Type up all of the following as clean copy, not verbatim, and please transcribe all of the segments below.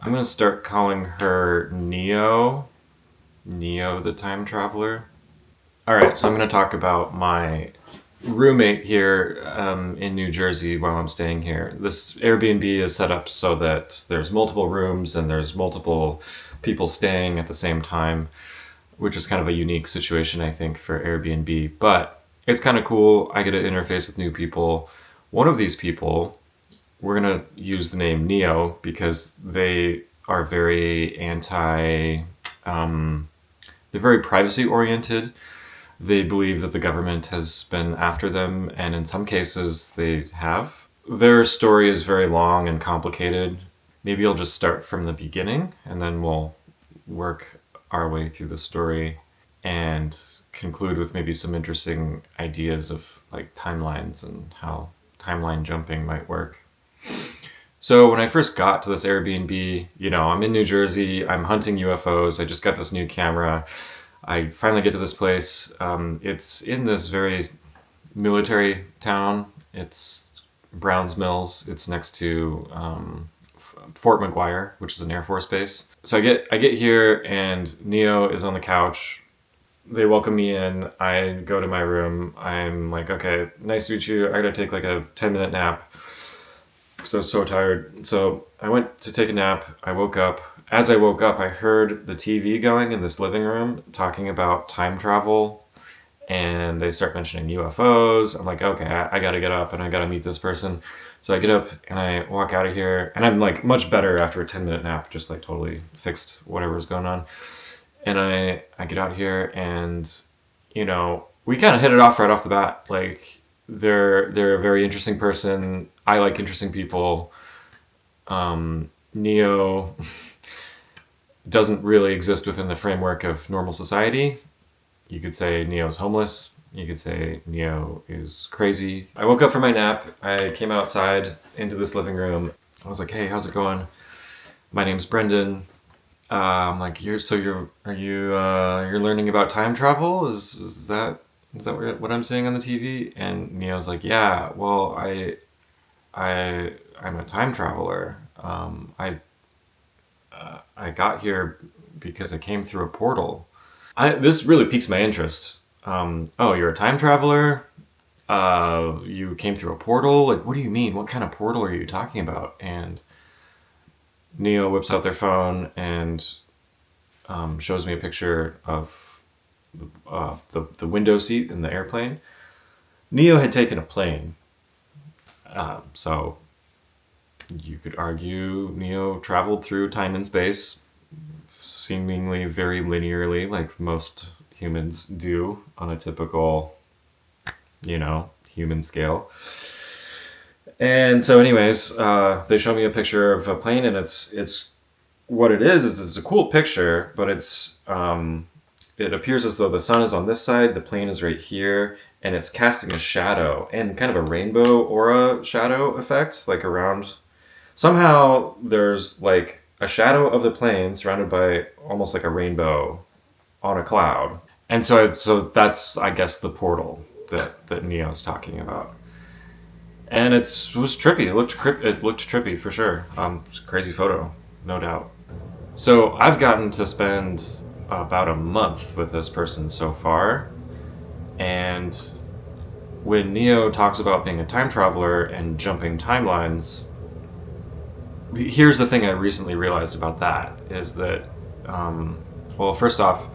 I'm gonna start calling her Neo. Neo the time traveler. All right, so I'm gonna talk about my roommate here in New Jersey while I'm staying here. This Airbnb is set up so that there's multiple rooms and there's multiple people staying at the same time, which is kind of a unique situation, I think, for Airbnb. But it's kind of cool. I get to interface with new people. One of these people, we're going to use the name Neo because they are very they're very privacy oriented. They believe that the government has been after them, and in some cases they have. Their story is very long and complicated. Maybe I'll just start from the beginning and then we'll work our way through the story and conclude with maybe some interesting ideas of like timelines and how timeline jumping might work. So when I first got to this Airbnb, I'm in New Jersey, I'm hunting UFOs, I just got this new camera. I finally get to this place. It's in this very military town. It's Browns Mills. It's next to Fort McGuire, which is an Air Force base. So I get here and Neo is on the couch. They welcome me in. I go to my room. I'm like, okay, nice to meet you. I gotta take like a 10-minute nap because I was so tired. So I went to take a nap. I woke up. As I woke up, I heard the TV going in this living room talking about time travel, and they start mentioning UFOs. I'm like, okay, I gotta get up and I gotta meet this person. So I get up and I walk out of here, and I'm like much better after a 10-minute nap, just like totally fixed whatever's going on. And I get out here, and we kind of hit it off right off the bat. Like they're a very interesting person. I like interesting people. Neo doesn't really exist within the framework of normal society. You could say Neo's homeless. You could say Neo is crazy. I woke up from my nap. I came outside into this living room. I was like, "Hey, how's it going? My name's Brendan." I'm like, "You're learning about time travel? Is that what I'm seeing on the TV?" And Neo's like, "Yeah. Well, I'm a time traveler. I got here because I came through a portal." This really piques my interest. Oh, you're a time traveler? You came through a portal? Like, what do you mean? What kind of portal are you talking about? And Neo whips out their phone and shows me a picture of the window seat in the airplane. Neo had taken a plane. So you could argue Neo traveled through time and space, seemingly very linearly, like most humans do on a typical, human scale. And so, anyways, they show me a picture of a plane, and it's what it is it's a cool picture, but it appears as though the sun is on this side, the plane is right here, and it's casting a shadow and kind of a rainbow aura shadow effect, like around. Somehow there's like a shadow of the plane surrounded by almost like a rainbow on a cloud. And so that's, I guess, the portal that Neo's talking about. And it was trippy. It looked trippy for sure. It's a crazy photo, no doubt. So I've gotten to spend about a month with this person so far. And when Neo talks about being a time traveler and jumping timelines, here's the thing I recently realized about that is that, well, first off,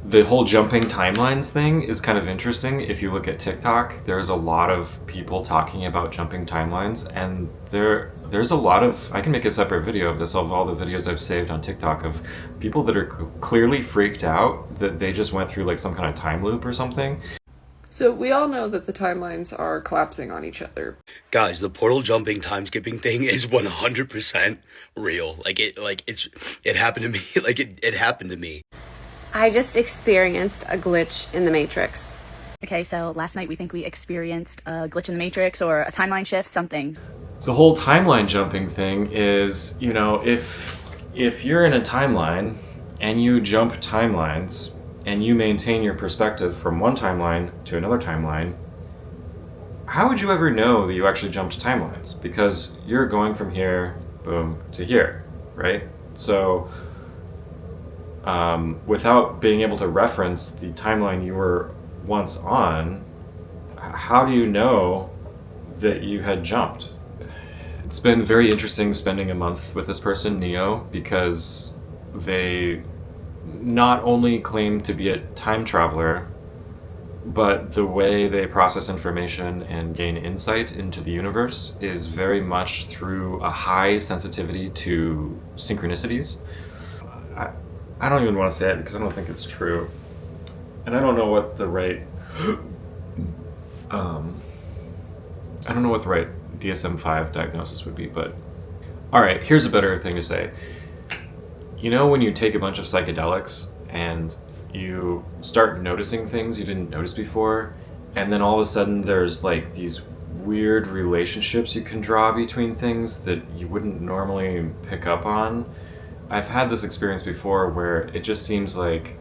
the whole jumping timelines thing is kind of interesting. If you look at TikTok, there's a lot of people talking about jumping timelines, and there's a lot of, I can make a separate video of this, of all the videos I've saved on TikTok of people that are clearly freaked out that they just went through like some kind of time loop or something. So we all know that the timelines are collapsing on each other. Guys, the portal jumping time skipping thing is 100% real. It happened to me. It happened to me. I just experienced a glitch in the Matrix. Okay, so last night we think we experienced a glitch in the Matrix or a timeline shift, something. The whole timeline jumping thing is, if you're in a timeline and you jump timelines and you maintain your perspective from one timeline to another timeline, how would you ever know that you actually jumped timelines? Because you're going from here, boom, to here, right? So without being able to reference the timeline you were once on, how do you know that you had jumped? It's been very interesting spending a month with this person, Neo, because they not only claim to be a time traveler, but the way they process information and gain insight into the universe is very much through a high sensitivity to synchronicities. I don't even want to say it because I don't think it's true. And I don't know what the right I don't know what the right DSM-5 diagnosis would be, but all right, here's a better thing to say. You know when you take a bunch of psychedelics and you start noticing things you didn't notice before, and then all of a sudden there's like these weird relationships you can draw between things that you wouldn't normally pick up on? I've had this experience before where it just seems like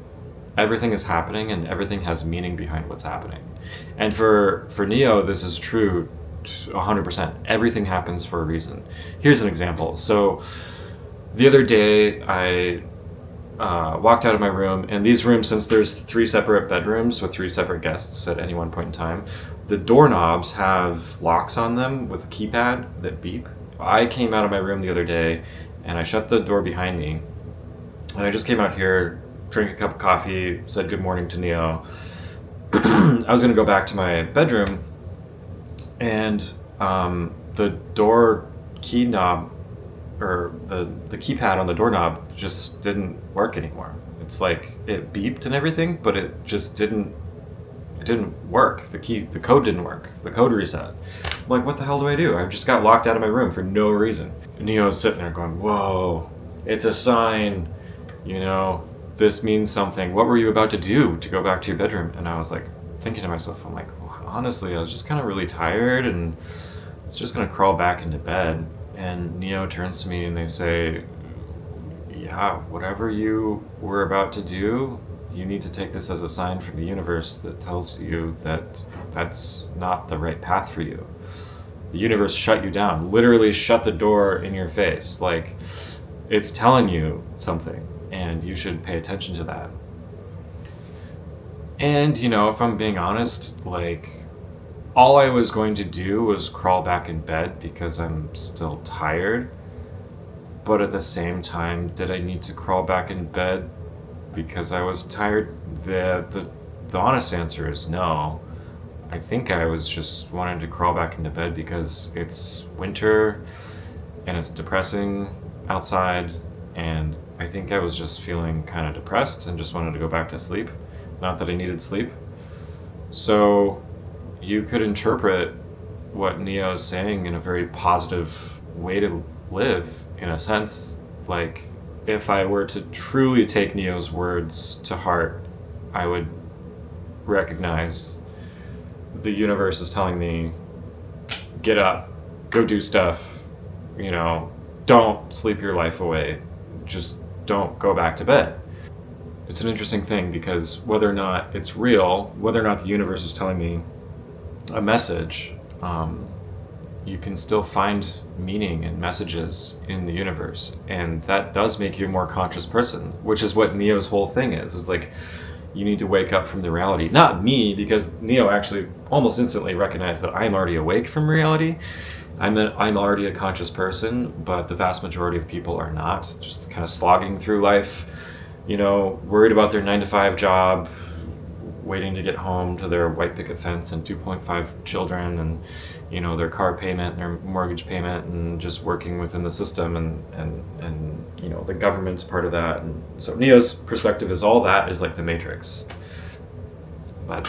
everything is happening and everything has meaning behind what's happening. And for Neo, this is true 100%. Everything happens for a reason. Here's an example. So the other day I walked out of my room, and these rooms, since there's 3 separate bedrooms with 3 separate guests at any one point in time, the doorknobs have locks on them with a keypad that beep. I came out of my room the other day and I shut the door behind me, and I just came out here, drank a cup of coffee, said good morning to Neo. I was going to go back to my bedroom, and the door key knob, or the keypad on the doorknob just didn't work anymore. It's like it beeped and everything, but it just didn't work. The code didn't work. The code reset. I'm like, what the hell do I do? I just got locked out of my room for no reason. Neo's sitting there going, whoa, it's a sign, you know, this means something. What were you about to do to go back to your bedroom? And I was like thinking to myself, I'm like, well, honestly, I was just kind of really tired and I was just gonna crawl back into bed. And Neo turns to me and they say, yeah, whatever you were about to do, you need to take this as a sign from the universe that tells you that that's not the right path for you. The universe shut you down, literally shut the door in your face. Like, it's telling you something, and you should pay attention to that. And, you know, if I'm being honest, like, all I was going to do was crawl back in bed because I'm still tired. But at the same time, did I need to crawl back in bed because I was tired? The honest answer is no. I think I was just wanting to crawl back into bed because it's winter and it's depressing outside, and I think I was just feeling kind of depressed and just wanted to go back to sleep. Not that I needed sleep. So you could interpret what Neo is saying in a very positive way to live, in a sense. Like, if I were to truly take Neo's words to heart, I would recognize the universe is telling me, get up, go do stuff, you know, don't sleep your life away, just don't go back to bed. It's an interesting thing because whether or not it's real, whether or not the universe is telling me a message, you can still find meaning and messages in the universe, and that does make you a more conscious person, which is what Neo's whole thing is like, you need to wake up from the reality. Not me, because Neo actually almost instantly recognized that I'm already awake from reality. I'm already a conscious person, but the vast majority of people are not, just kind of slogging through life, you know, worried about their 9-to-5 job, waiting to get home to their white picket fence and 2.5 children, and, you know, their car payment and their mortgage payment, and just working within the system, and you know, the government's part of that. And so Neo's perspective is all that is like the Matrix.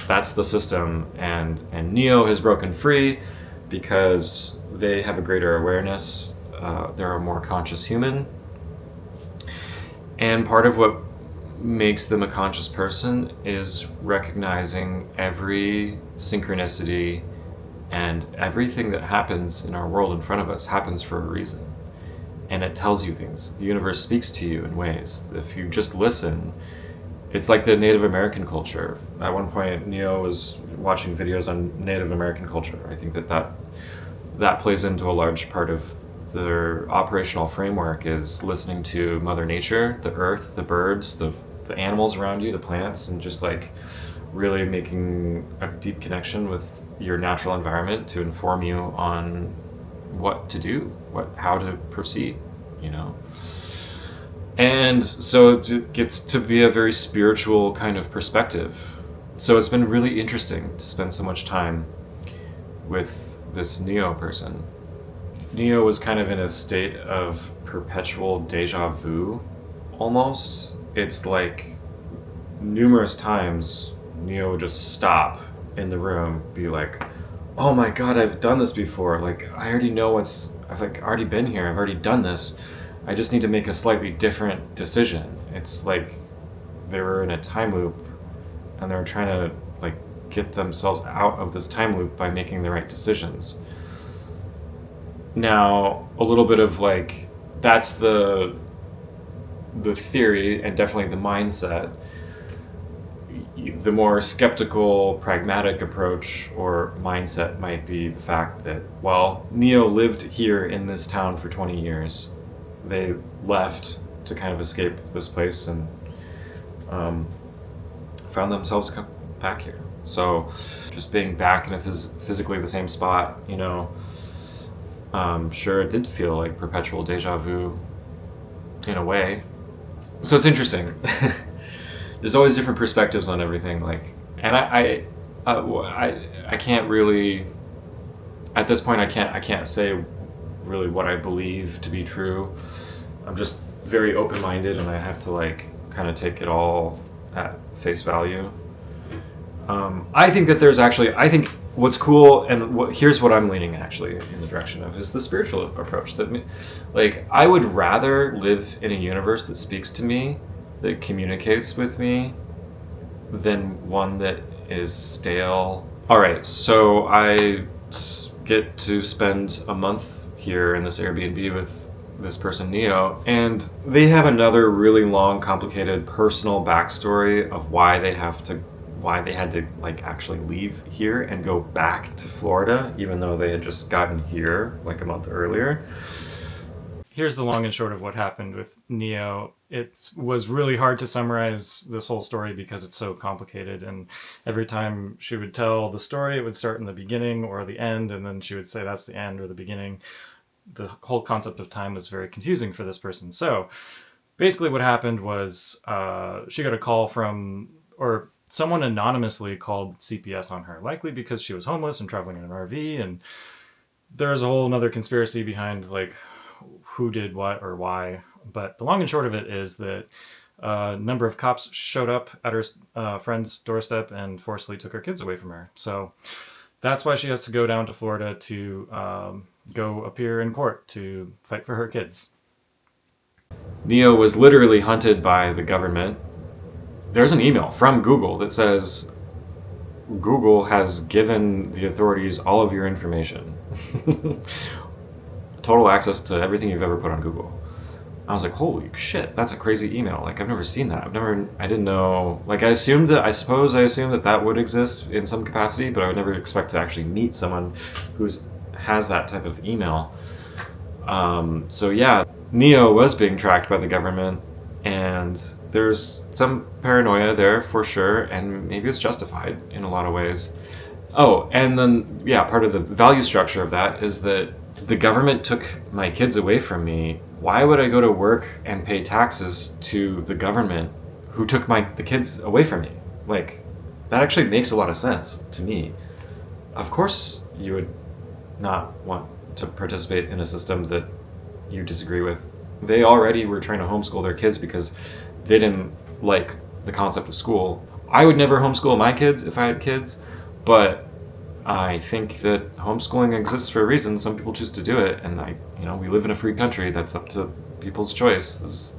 That's the system, and Neo has broken free because they have a greater awareness. They're a more conscious human, and part of what makes them a conscious person is recognizing every synchronicity, and everything that happens in our world in front of us happens for a reason, and it tells you things. The universe speaks to you in ways. If you just listen, it's like the Native American culture. At one point, Neo was watching videos on Native American culture. I think that plays into a large part of their operational framework is listening to Mother Nature, the earth, the birds, the animals around you, the plants, and just like really making a deep connection with your natural environment to inform you on what to do, how to proceed, you know. And so it gets to be a very spiritual kind of perspective. So it's been really interesting to spend so much time with this Neo person. Neo was kind of in a state of perpetual deja vu, almost. It's like numerous times Neo would just stop in the room, be like, oh my god, I've done this before. Like, I already know I've like already been here, I've already done this. I just need to make a slightly different decision. It's like they were in a time loop and they were trying to like get themselves out of this time loop by making the right decisions. Now, a little bit of like, that's the theory and definitely the mindset. The more skeptical, pragmatic approach or mindset might be the fact that, well, Neo lived here in this town for 20 years. They left to kind of escape this place and found themselves back here. So just being back in a physically the same spot, you know, sure it did feel like perpetual deja vu in a way. So it's interesting. There's always different perspectives on everything, like, and I can't really, at this point, I can't say really what I believe to be true. I'm just very open-minded, and I have to like kind of take it all at face value. I think that there's actually, I think what's cool, and here's what I'm leaning actually in the direction of, is the spiritual approach. That, like, I would rather live in a universe that speaks to me, that communicates with me, than one that is stale. All right, so I get to spend a month here in this Airbnb with this person, Neo, and they have another really long, complicated personal backstory of why they had to like actually leave here and go back to Florida, even though they had just gotten here like a month earlier. Here's the long and short of what happened with Neo. It was really hard to summarize this whole story because it's so complicated, and every time she would tell the story, it would start in the beginning or the end, and then she would say that's the end or the beginning. The whole concept of time was very confusing for this person. So basically what happened was she got a call from, or someone anonymously called CPS on her, likely because she was homeless and traveling in an RV, and there's a whole another conspiracy behind like who did what or why. But the long and short of it is that a number of cops showed up at her friend's doorstep and forcibly took her kids away from her. So that's why she has to go down to Florida to go appear in court to fight for her kids. Neo was literally hunted by the government. There's an email from Google that says Google has given the authorities all of your information. Total access to everything you've ever put on Google. I was like, holy shit, that's a crazy email. Like, I've never seen that. I didn't know. Like, I assumed that would exist in some capacity, but I would never expect to actually meet someone who has that type of email. So yeah, Neo was being tracked by the government, and there's some paranoia there for sure, and maybe it's justified in a lot of ways. Oh, and then, yeah, part of the value structure of that is that the government took my kids away from me. Why would I go to work and pay taxes to the government who took the kids away from me? Like, that actually makes a lot of sense to me. Of course you would not want to participate in a system that you disagree with. They already were trying to homeschool their kids because they didn't like the concept of school. I would never homeschool my kids if I had kids, but I think that homeschooling exists for a reason. Some people choose to do it, and we live in a free country. That's up to people's choice. This is,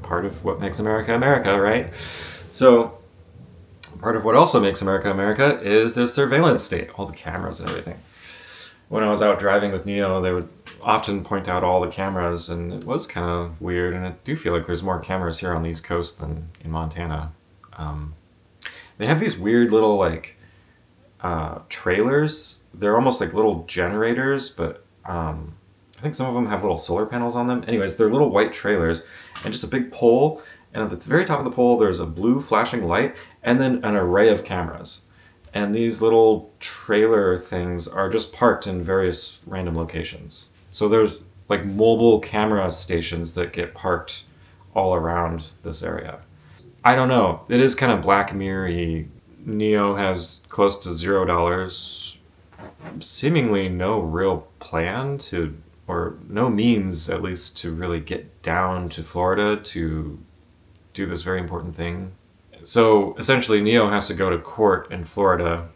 part of what makes America America, right? So part of what also makes America America is the surveillance state, all the cameras and everything. When I was out driving with Neo, they would often point out all the cameras, and it was kind of weird, and I do feel like there's more cameras here on the East Coast than in Montana. They have these weird little, like, trailers. They're almost like little generators, but I think some of them have little solar panels on them. Anyways, they're little white trailers and just a big pole. And at the very top of the pole, there's a blue flashing light and then an array of cameras. And these little trailer things are just parked in various random locations. So there's like mobile camera stations that get parked all around this area. I don't know. It is kind of Black Mirror-y. Neo has close to $0, seemingly no real plan to, or no means at least, to really get down to Florida to do this very important thing. So essentially, Neo has to go to court in Florida.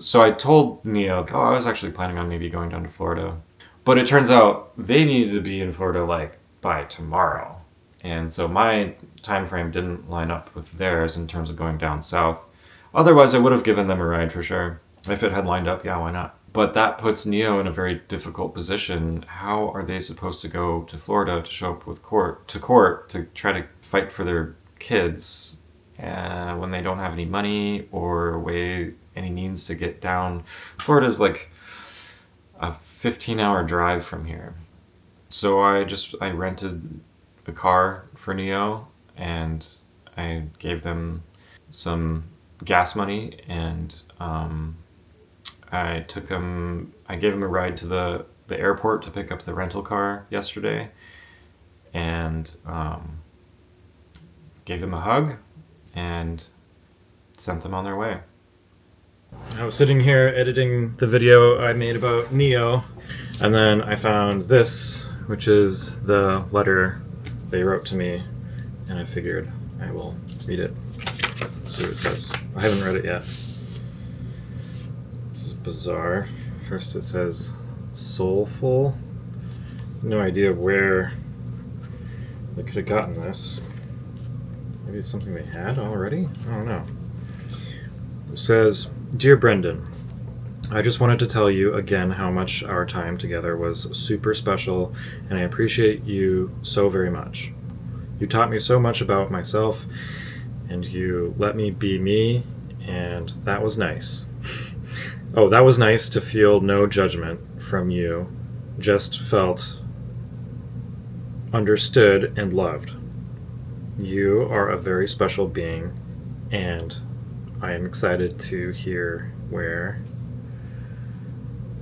So I told Neo, oh, I was actually planning on maybe going down to Florida. But it turns out they needed to be in Florida like by tomorrow. And so my time frame didn't line up with theirs in terms of going down south. Otherwise, I would have given them a ride for sure. If it had lined up, yeah, why not? But that puts Neo in a very difficult position. How are they supposed to go to Florida to show up with court to try to fight for their kids when they don't have any money or any means to get down? Florida's like a 15-hour drive from here. So I rented a car for Neo and I gave them some gas money and I gave him a ride to the airport to pick up the rental car yesterday and gave him a hug and sent them on their way. I was sitting here editing the video I made about Neo, and then I found this, which is the letter they wrote to me, and I figured I will read it. See what it says. I haven't read it yet. This is bizarre. First it says soulful. No idea where they could have gotten this. Maybe it's something they had already? I don't know. It says, Dear Brendan, I just wanted to tell you again how much our time together was super special, and I appreciate you so very much. You taught me so much about myself, and you let me be me, and that was nice. Oh, that was nice to feel no judgment from you, just felt understood and loved. You are a very special being, and I am excited to hear where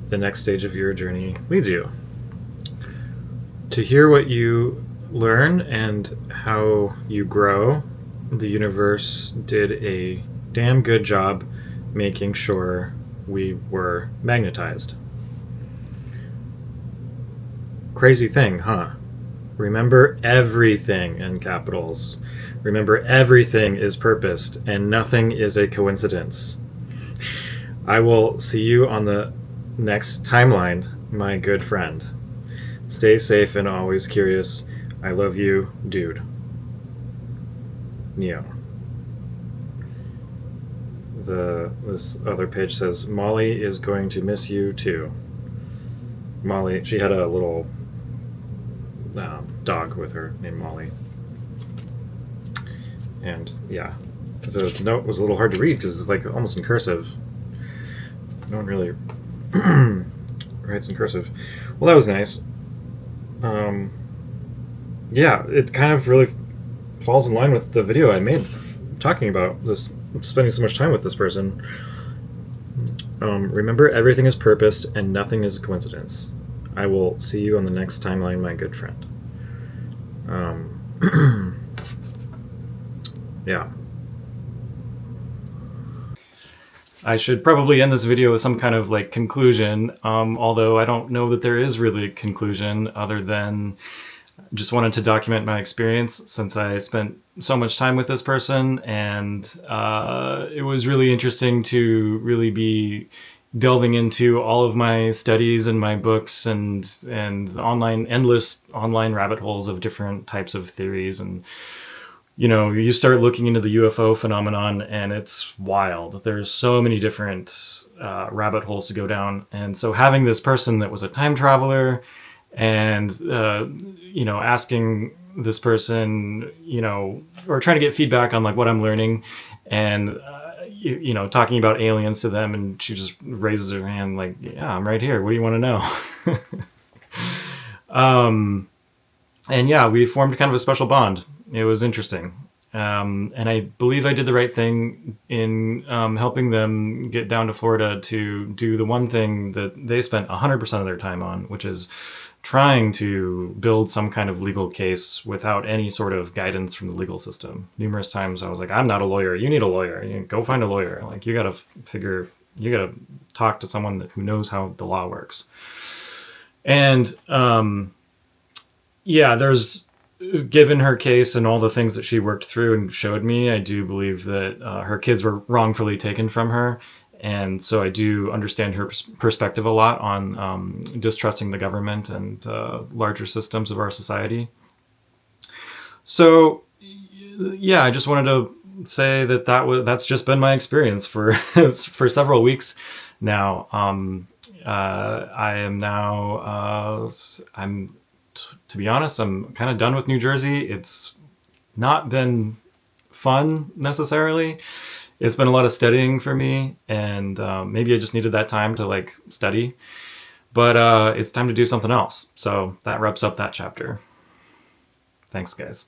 the next stage of your journey leads you. To hear what you learn and how you grow, the universe did a damn good job making sure we were magnetized. Crazy thing, huh? Remember everything in capitals. Remember everything is purposed and nothing is a coincidence. I will see you on the next timeline, my good friend. Stay safe and always curious. I love you, dude. Neo. This other page says, Molly is going to miss you too. Molly, she had a little dog with her named Molly. And yeah, the note was a little hard to read because it's like almost in cursive. No one really writes in cursive. Well, that was nice. Yeah, it kind of really falls in line with the video I made talking about this, spending so much time with this person. Remember, everything is purposed and nothing is a coincidence. I will see you on the next timeline, my good friend. Yeah. I should probably end this video with some kind of like conclusion, although I don't know that there is really a conclusion other than just wanted to document my experience since I spent so much time with this person, and it was really interesting to really be delving into all of my studies and my books and endless online rabbit holes of different types of theories. And you know, you start looking into the UFO phenomenon and it's wild. There's so many different rabbit holes to go down. And so having this person that was a time traveler and, you know, asking this person, you know, or trying to get feedback on like what I'm learning and, you know, talking about aliens to them, and she just raises her hand like, yeah, I'm right here. What do you want to know? And yeah, we formed kind of a special bond. It was interesting. And I believe I did the right thing in helping them get down to Florida to do the one thing that they spent 100% of their time on, which is trying to build some kind of legal case without any sort of guidance from the legal system. Numerous times I was like, I'm not a lawyer. You need a lawyer. Go find a lawyer. Like, you got to talk to someone who knows how the law works. And yeah, given her case and all the things that she worked through and showed me, I do believe that her kids were wrongfully taken from her. And so I do understand her perspective a lot on distrusting the government and larger systems of our society. So, yeah, I just wanted to say that's just been my experience for for several weeks now. I am now to be honest, I'm kind of done with New Jersey. It's not been fun necessarily. It's been a lot of studying for me, and maybe I just needed that time to like study. But it's time to do something else. So that wraps up that chapter. Thanks, guys.